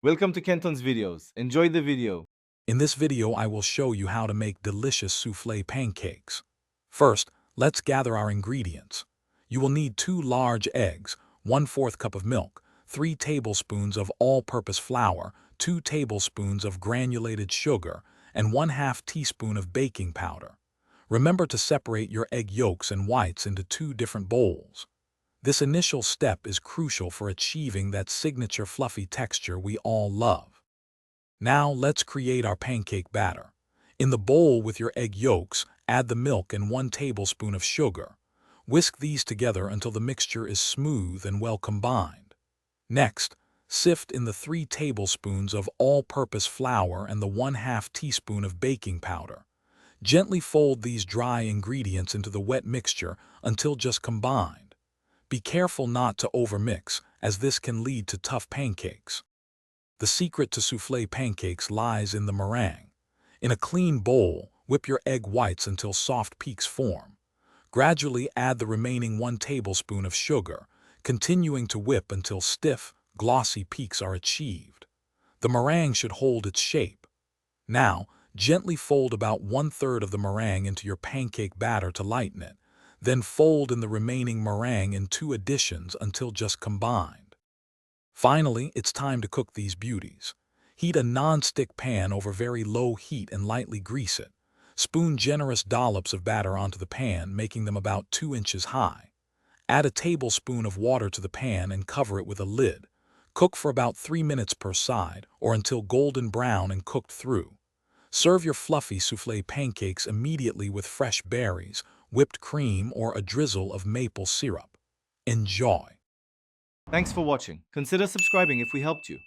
Welcome to Kenton's videos. Enjoy the video. In this video, I will show you how to make delicious soufflé pancakes. First, let's gather our ingredients. You will need 2 large eggs, 1/4 cup of milk, 3 tablespoons of all-purpose flour, 2 tablespoons of granulated sugar, and 1/2 teaspoon of baking powder. Remember to separate your egg yolks and whites into 2 different bowls. This initial step is crucial for achieving that signature fluffy texture we all love. Now let's create our pancake batter. In the bowl with your egg yolks, add the milk and 1 tablespoon of sugar. Whisk these together until the mixture is smooth and well combined. Next, sift in the 3 tablespoons of all-purpose flour and the 1/2 teaspoon of baking powder. Gently fold these dry ingredients into the wet mixture until just combined. Be careful not to overmix, as this can lead to tough pancakes. The secret to soufflé pancakes lies in the meringue. In a clean bowl, whip your egg whites until soft peaks form. Gradually add the remaining 1 tablespoon of sugar, continuing to whip until stiff, glossy peaks are achieved. The meringue should hold its shape. Now, gently fold about 1/3 of the meringue into your pancake batter to lighten it. Then fold in the remaining meringue in 2 additions until just combined. Finally, it's time to cook these beauties. Heat a non-stick pan over very low heat and lightly grease it. Spoon generous dollops of batter onto the pan, making them about 2 inches high. Add a tablespoon of water to the pan and cover it with a lid. Cook for about 3 minutes per side, or until golden brown and cooked through. Serve your fluffy soufflé pancakes immediately with fresh berries, whipped cream, or a drizzle of maple syrup. Enjoy! Thanks for watching. Consider subscribing if we helped you.